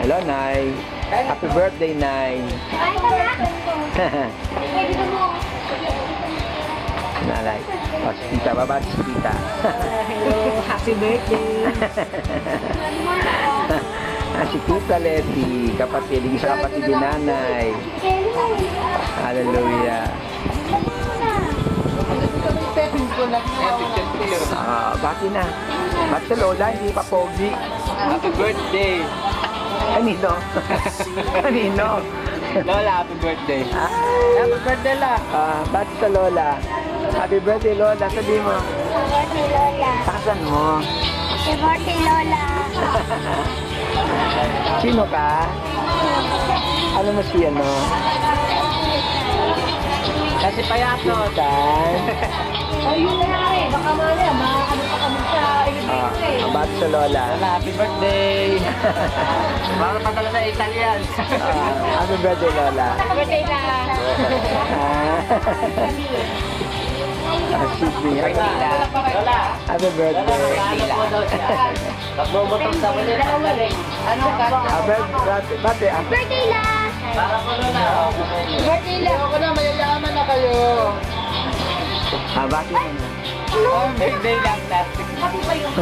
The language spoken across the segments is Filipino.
Hello, Nay. Happy birthday, Nay. Nanay. O, si Tita. Baba si Tita. Hello, happy birthday. Si Tita Letty, kapatid, isa kapatid ni Nanay. Hallelujah. Bati na. Bati sa Lola, hindi pa pogi. Happy birthday! Kanino? Kanino? Lola, happy birthday! Ay, Happy birthday, La! bati sa Lola. Happy birthday, Lola. Sabi mo. Happy Lola. Takasan mo. Happy birthday, Lola. Sino ka? Ano mo siya, no? Kasi payaso! Pinsan. Ayun na nga eh. Baka mali, ano pa kami sa Bati sa Lola. Lola, happy birthday! Baka padala sa Italian! Happy birthday, Lola. Happy birthday na. Sydney. Lola! Happy birthday. Ano po daw siya? Magbubutong sa muli. Ano ka? Bati. Birthday, La. Para po, Lola! Birthday lang. Ako na, mayayaman na kayo! Bati mo na. Birthday lang, plastic. Happy ba yung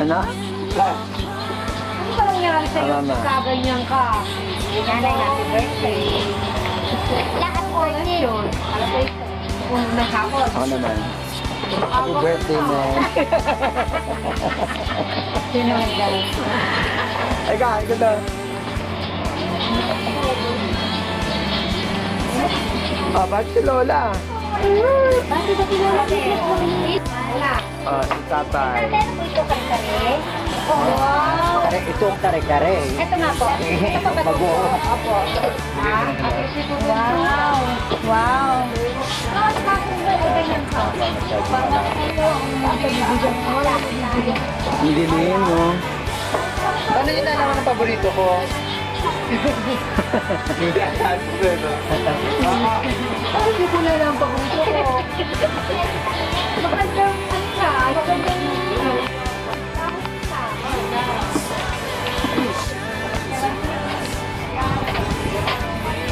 Ano? ano ba nangyari sa'yo? Mama. Kaganyan ka. Nanay, happy birthday. Lahat po yun. Kung nahapon. Ako naman. Happy birthday, man. Sino ang galing? Ay, kain ko na. Bati si Lola. Bakit ba pinulog? Si Tatay. Meron po ito kare-kare. Wow! Ito ang kare-kare. Ito nga po. Ito pa ba ito? Opo. Wow! Wow! Hindi din, no? Ano yung nalaman ng paborito ko? Hindi ko na lang paborito ko. Magandang ano ka? Magandang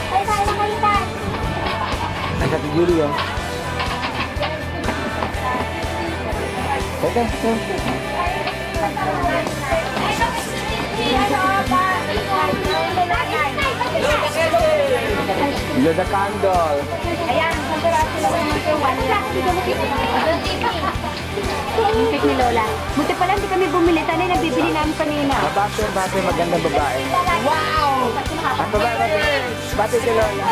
Ay, tayo na kayo tayo. Ay, sa Julio. Teka. Blow the candle. Ayan, masarap sila ng mga Muntik ni Lola. Buti pala hindi kami bumili. Tanay nabibili namin kanina. Bate, magandang babae. wow! Ang babae, bate si Lola.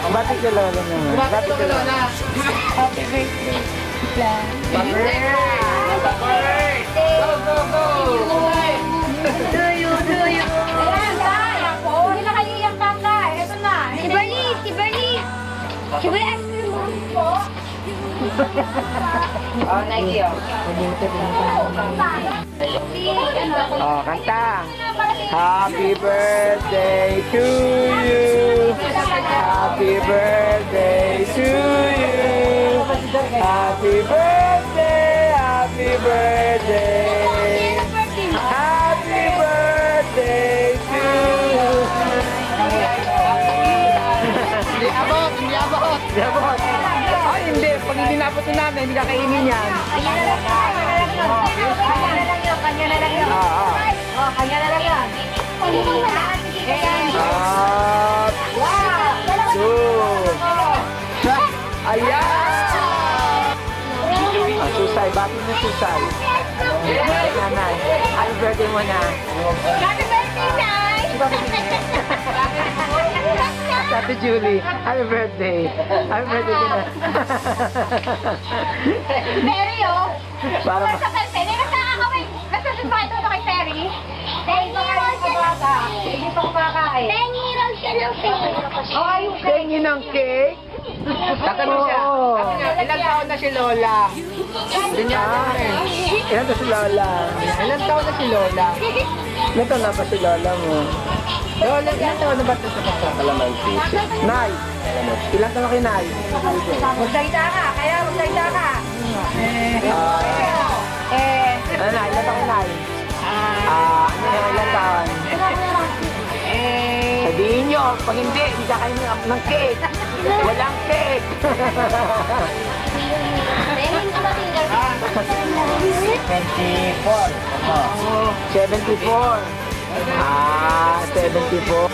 Ang bate si Lola naman. Bate si Lola. Happy birthday. Go, go, go! Do you? Ayan, kaya po. Hindi na kayo yung tanda. Ito na. Si Bernice! Si Bernice! Si Bernice! Ice cream po! Oh, Nike, oh. Kanta. Happy birthday to you. Happy birthday to you. Happy birthday, happy birthday. Happy birthday to you. Hindi abot! Hindi abot! Yabot. Ay, hindi. Pag hindi naputin namin, hindi kakainin yan. Kanya na lang yun. Kanya na lang yun. Oh, kanya na lang yan. Ayan! Susay, bakit na Susay? Nanay, happy birthday mo na. Happy birthday, Nay! Happy Julie, happy birthday. Happy birthday ko na. Perry, oh! Para ma- Sa Perry, nagkakawin. Nagsasimba ito kay Perry. Pengi raw siya ng Hindi pa kumakain. Pengi raw siya ng cake. Oh, ayun. Tingin ng cake? Tatanong siya. Oo. Sabi niya, ilang taon na si Lola? Hindi niya alam eh. Ilan to si Lola? Ilang taon na si Lola? Ilan taon na ba si Lola mo? Lola, ilang taon na ba ito sa pagka? Kalamansi. Nay, ilan taon na kay Nay? Magsalita ka. Kaya magsalita ka. Ano na, ilan taon kay Nay? Ano na, ilan taon? birthday! Sabihin nyo, pag hindi kayo ng cake. Walang cake. Tingin ko ba finger? 24. Ano? 74. Ah, 74.